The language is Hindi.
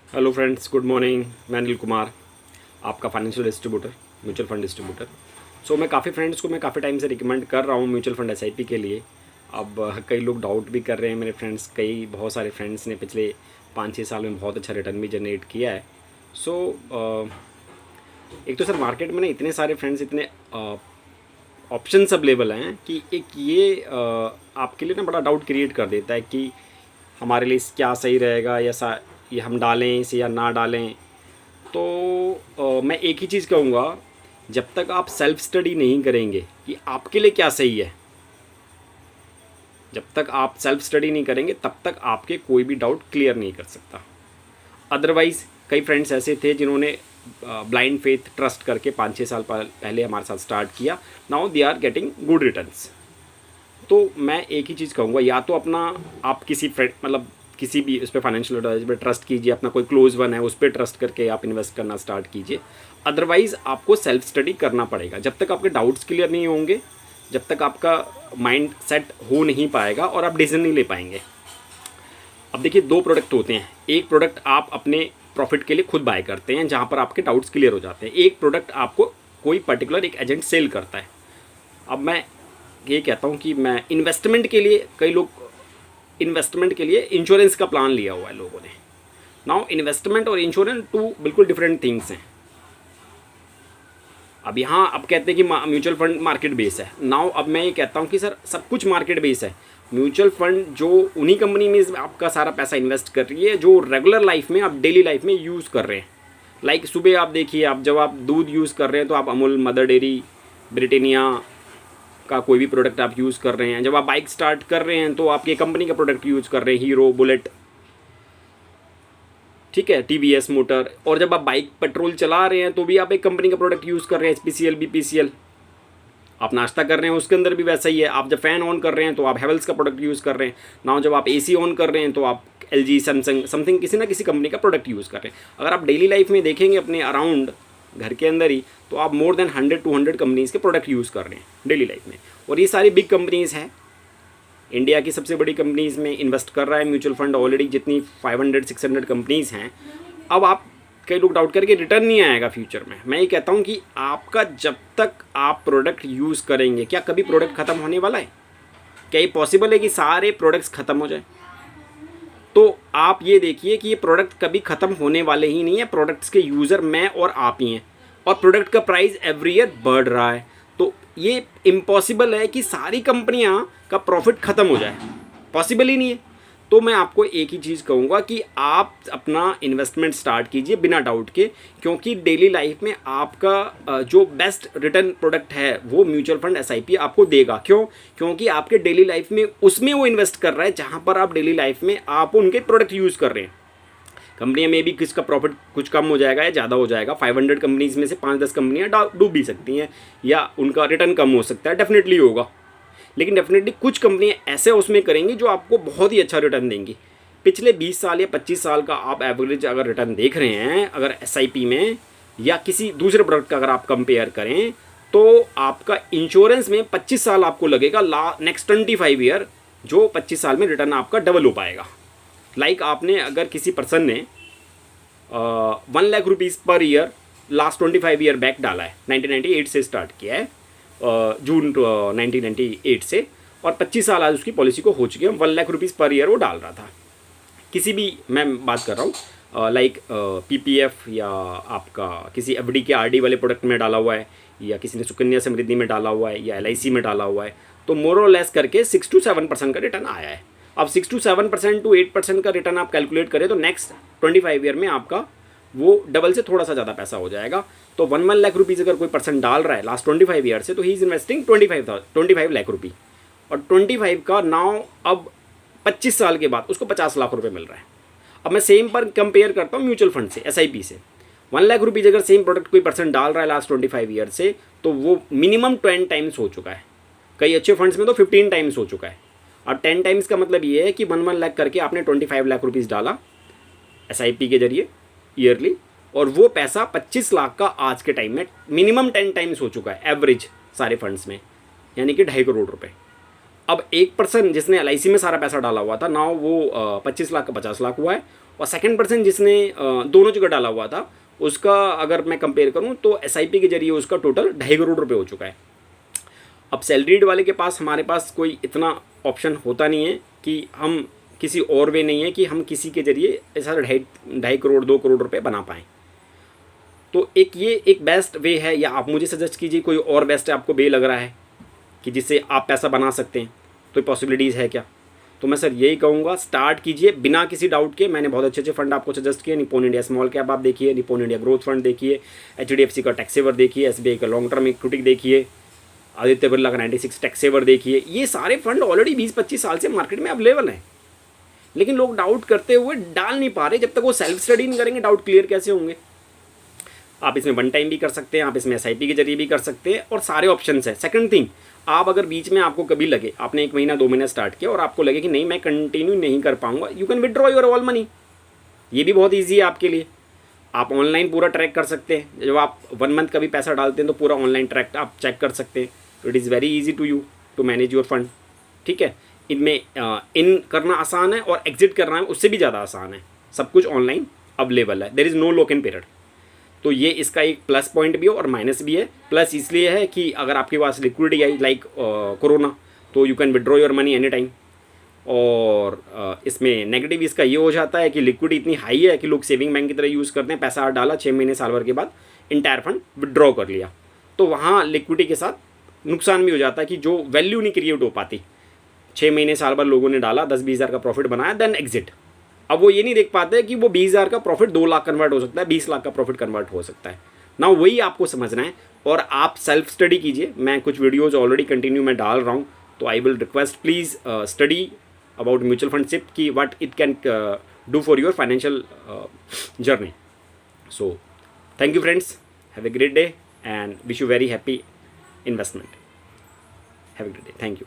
Hello friends, good morning. मैं अनिल कुमार, आपका financial distributor, mutual fund distributor. मैं काफ़ी फ्रेंड्स को काफ़ी टाइम से रिकमेंड कर रहा हूँ म्यूचुअल फंड एसआईपी के लिए। अब कई लोग डाउट भी कर रहे हैं मेरे फ्रेंड्स, बहुत सारे फ्रेंड्स ने पिछले 5-6 साल में बहुत अच्छा रिटर्न भी जनरेट किया है। सो एक तो सर मार्केट में ना इतने सारे फ्रेंड्स, इतने ऑप्शंस अवेलेबल हैं कि एक ये आपके लिए ना बड़ा डाउट क्रिएट कर देता है कि हमारे लिए क्या सही रहेगा, या ये हम डालें इसे या ना डालें। तो मैं एक ही चीज़ कहूँगा, जब तक आप सेल्फ स्टडी नहीं करेंगे कि आपके लिए क्या सही है, जब तक आप सेल्फ स्टडी नहीं करेंगे तब तक आपके कोई भी डाउट क्लियर नहीं कर सकता। अदरवाइज़ कई फ्रेंड्स ऐसे थे जिन्होंने ब्लाइंड फेथ ट्रस्ट करके 5-6 साल पहले हमारे साथ स्टार्ट किया। Now they are getting good returns. तो मैं एक ही चीज़ कहूँगा, या तो अपना आप किसी फ्रेंड मतलब किसी भी उस पर फाइनेंशियल एडवाइजर पर ट्रस्ट कीजिए, अपना कोई क्लोज वन है उस पर ट्रस्ट करके आप इन्वेस्ट करना स्टार्ट कीजिए। अदरवाइज़ आपको सेल्फ स्टडी करना पड़ेगा। जब तक आपके डाउट्स क्लियर नहीं होंगे, जब तक आपका माइंड सेट हो नहीं पाएगा और आप डिसीजन नहीं ले पाएंगे। अब देखिए, दो प्रोडक्ट होते हैं। एक प्रोडक्ट आप अपने प्रॉफिट के लिए खुद बाय करते हैं, जहाँ पर आपके डाउट्स क्लियर हो जाते हैं। एक प्रोडक्ट आपको कोई पर्टिकुलर एक एजेंट सेल करता है। अब मैं ये कहता हूँ कि मैं इन्वेस्टमेंट के लिए, कई लोग इन्वेस्टमेंट के लिए इंश्योरेंस का प्लान लिया हुआ है लोगों ने। नाउ इन्वेस्टमेंट और इंश्योरेंस टू बिल्कुल डिफरेंट थिंग्स हैं। अब यहाँ अब कहते हैं कि म्यूचुअल फंड मार्केट बेस है। नाउ अब मैं ये कहता हूँ कि सर सब कुछ मार्केट बेस है। म्यूचुअल फंड जो उन्हीं कंपनी में आपका सारा पैसा इन्वेस्ट कर रही है जो रेगुलर लाइफ में, आप डेली लाइफ में यूज़ कर रहे हैं। लाइक सुबह आप देखिए, आप जब आप दूध यूज़ कर रहे हैं तो आप अमूल, मदर डेयरी, ब्रिटानिया का कोई भी प्रोडक्ट आप यूज़ कर रहे हैं। जब आप बाइक स्टार्ट कर रहे हैं तो आप ये कंपनी का प्रोडक्ट यूज़ कर रहे हैं, हीरो, बुलेट, ठीक है, टीवीएस मोटर। और जब आप बाइक पेट्रोल चला रहे हैं तो भी आप एक कंपनी का प्रोडक्ट यूज़ कर रहे हैं, एचपीसीएल, बीपीसीएल। आप नाश्ता कर रहे हैं उसके अंदर भी वैसा ही है। आप जब फ़ैन ऑन कर रहे हैं तो आप हेवल्स का प्रोडक्ट यूज़ कर रहे हैं। ना जब आप एसी ऑन कर रहे हैं तो आप एलजी, सैमसंग, समथिंग किसी ना किसी कंपनी का प्रोडक्ट यूज़ कर रहे हैं। अगर आप डेली लाइफ में देखेंगे अपने अराउंड घर के अंदर ही, तो आप मोर देन 100-200 कंपनीज़ के प्रोडक्ट यूज़ कर रहे हैं डेली लाइफ में। और ये सारी बिग कंपनीज़ हैं। इंडिया की सबसे बड़ी कंपनीज़ में इन्वेस्ट कर रहा है म्यूचुअल फंड ऑलरेडी, जितनी 500-600 कंपनीज़ हैं। अब आप, कई लोग डाउट करके रिटर्न नहीं आएगा फ्यूचर में। मैं ये कहता हूँ कि आपका जब तक आप प्रोडक्ट यूज़ करेंगे, क्या कभी प्रोडक्ट ख़त्म होने वाला है? क्या ये पॉसिबल है कि सारे प्रोडक्ट्स ख़त्म हो जाए? तो आप ये देखिए कि ये प्रोडक्ट कभी ख़त्म होने वाले ही नहीं है। प्रोडक्ट्स के यूज़र मैं और आप ही हैं, और प्रोडक्ट का प्राइस एवरी ईयर बढ़ रहा है। तो ये इम्पॉसिबल है कि सारी कंपनियां का प्रॉफिट ख़त्म हो जाए, पॉसिबल ही नहीं है। तो मैं आपको एक ही चीज़ कहूँगा कि आप अपना इन्वेस्टमेंट स्टार्ट कीजिए बिना डाउट के, क्योंकि डेली लाइफ में आपका जो बेस्ट रिटर्न प्रोडक्ट है वो म्यूचुअल फंड एसआईपी आपको देगा। क्यों? क्योंकि आपके डेली लाइफ में उसमें वो इन्वेस्ट कर रहा है जहाँ पर आप डेली लाइफ में आप उनके प्रोडक्ट यूज़ कर रहे हैं। कंपनियां में भी किसका प्रॉफिट कुछ कम हो जाएगा या ज़्यादा हो जाएगा। 500 कंपनीज में से 5-10 कंपनियां डूब भी सकती हैं, या उनका रिटर्न कम हो सकता है, डेफिनेटली होगा। लेकिन डेफिनेटली कुछ कंपनियां ऐसे उसमें करेंगी जो आपको बहुत ही अच्छा रिटर्न देंगी। पिछले 20 साल या 25 साल का आप एवरेज अगर रिटर्न देख रहे हैं, अगर एसआईपी में या किसी दूसरे प्रोडक्ट का अगर आप कंपेयर करें, तो आपका इंश्योरेंस में 25 साल आपको लगेगा, नेक्स्ट 25 ईयर, जो 25 साल में रिटर्न आपका डबल हो पाएगा। लाइक आपने अगर किसी पर्सन ने 1 lakh rupees per year last 25 year back डाला है, 1998 से स्टार्ट किया है, जून 1998 से, और 25 साल आज उसकी पॉलिसी को हो चुके हैं। 1 लाख रुपीज़ पर ईयर वो डाल रहा था। किसी भी, मैं बात कर रहा हूँ लाइक पीपीएफ, या आपका किसी एफडी के आरडी वाले प्रोडक्ट में डाला हुआ है, या किसी ने सुकन्या समृद्धि में डाला हुआ है, या एलआईसी में डाला हुआ है, तो मोर और लेस करके 6-7% का रिटर्न आया है। अब 6-7% टू 8% का रिटर्न आप कैलकुलेट करें तो नेक्स्ट 25 ईयर में आपका वो डबल से थोड़ा सा ज़्यादा पैसा हो जाएगा। तो 1 लाख रुपीज़ अगर कोई पर्सन डाल रहा है लास्ट 25 ईयर से, तो ही इज़ इन्वेस्टिंग 25 लाख रुपये। और 25 का नाउ अब 25 साल के बाद उसको 50 लाख रुपये मिल रहा है। अब मैं सेम पर कंपेयर करता हूँ म्यूचुअल फंड से, एसआईपी से। 1 लाख रुपीज़ अगर सेम प्रोडक्ट कोई पर्सन डाल रहा है लास्ट 25 ईयर से, तो वो मिनिमम 10 टाइम्स हो चुका है। कई अच्छे फंड्स में तो 15 टाइम्स हो चुका है। और 10 टाइम्स का मतलब ये है कि 1 लाख करके आपने 25 लाख रुपीज़ डाला एसआईपी के जरिए ईयरली, और वो पैसा 25 लाख का आज के टाइम में मिनिमम 10 टाइम्स हो चुका है एवरेज सारे फंड्स में, यानी कि 2.5 करोड़ रुपए। अब एक पर्सन जिसने एलआईसी में सारा पैसा डाला हुआ था, नाउ वो 25 लाख का 50 लाख हुआ है, और सेकंड पर्सन जिसने दोनों जगह डाला हुआ था उसका अगर मैं कंपेयर करूँ तो SIP के जरिए उसका टोटल 2.5 करोड़ रुपये हो चुका है। अब सैलरीड वाले के पास हमारे पास कोई इतना ऑप्शन होता नहीं है कि हम किसी और वे नहीं है कि हम किसी के जरिए ऐसा 2.5 करोड़ 2 करोड़ रुपये बना पाएँ। तो ये एक बेस्ट वे है, या आप मुझे सजेस्ट कीजिए कोई और बेस्ट आपको वे लग रहा है कि जिससे आप पैसा बना सकते हैं, तो पॉसिबिलिटीज़ है क्या? तो मैं सर यही कहूँगा, स्टार्ट कीजिए बिना किसी डाउट के। मैंने बहुत अच्छे अच्छे फंड आपको सजेस्ट किए। निप्पॉन इंडिया स्मॉल कैप आप देखिए, निप्पॉन इंडिया ग्रोथ फंड देखिए, HDFC का टैक्स सेवर देखिए, SBI का लॉन्ग टर्म इक्विटी देखिए, आदित्य बिरला का 96 टैक्स सेवर देखिए। ये सारे फंड ऑलरेडी 20-25 साल से मार्केट में अवेलेबल हैं, लेकिन लोग डाउट करते हुए डाल नहीं पा रहे। जब तक वो सेल्फ स्टडी नहीं करेंगे डाउट क्लियर कैसे होंगे? आप इसमें वन टाइम भी कर सकते हैं, आप इसमें SIP के जरिए भी कर सकते हैं, और सारे ऑप्शन हैं। सेकंड थिंग, आप अगर बीच में आपको कभी लगे, आपने 1 महीना 2 महीना स्टार्ट किया और आपको लगे कि नहीं मैं कंटिन्यू नहीं कर पाऊंगा, you can withdraw your all money. ये भी बहुत ईजी है आपके लिए। आप ऑनलाइन पूरा ट्रैक कर सकते हैं। जब आप 1 मंथ का भी पैसा डालते हैं तो पूरा ऑनलाइन ट्रैक आप चेक कर सकते हैं। तो it is very easy to you to manage your fund. ठीक है, इनमें इन करना आसान है और एग्जिट करना है उससे भी ज़्यादा आसान है। सब कुछ ऑनलाइन अवेलेबल है, there is no lock in period. तो ये इसका एक प्लस पॉइंट भी है और माइनस भी है। प्लस इसलिए है कि अगर आपके पास लिक्विडिटी आई लाइक कोरोना, तो you can withdraw your money any time. और इसमें नेगेटिव इसका ये हो जाता है कि लिक्विडिटी इतनी हाई है कि लोग सेविंग बैंक की तरह यूज़ करते हैं। पैसा डाला, 6 महीने साल भर के बाद इंटायर फंड विड्रॉ कर लिया, तो वहाँ लिक्विडिटी के साथ नुकसान भी हो जाता है कि जो वैल्यू नहीं क्रिएट हो पाती। 6 महीने साल भर लोगों ने डाला, 10-20 हज़ार का प्रॉफिट बनाया, देन एग्जिट। अब वो ये नहीं देख पाते कि वो 20 हज़ार का प्रॉफिट 2 लाख कन्वर्ट हो सकता है, 20 लाख का प्रॉफिट कन्वर्ट हो सकता है ना। वही आपको समझना है और आप सेल्फ स्टडी कीजिए। मैं कुछ वीडियोज़ ऑलरेडी कंटिन्यू मैं डाल रहा हूँ, तो I will request please study about mutual fund शिप की what it can do for your financial journey. So thank you friends, have a great day and wish you very happy investment. Have a great day, thank you.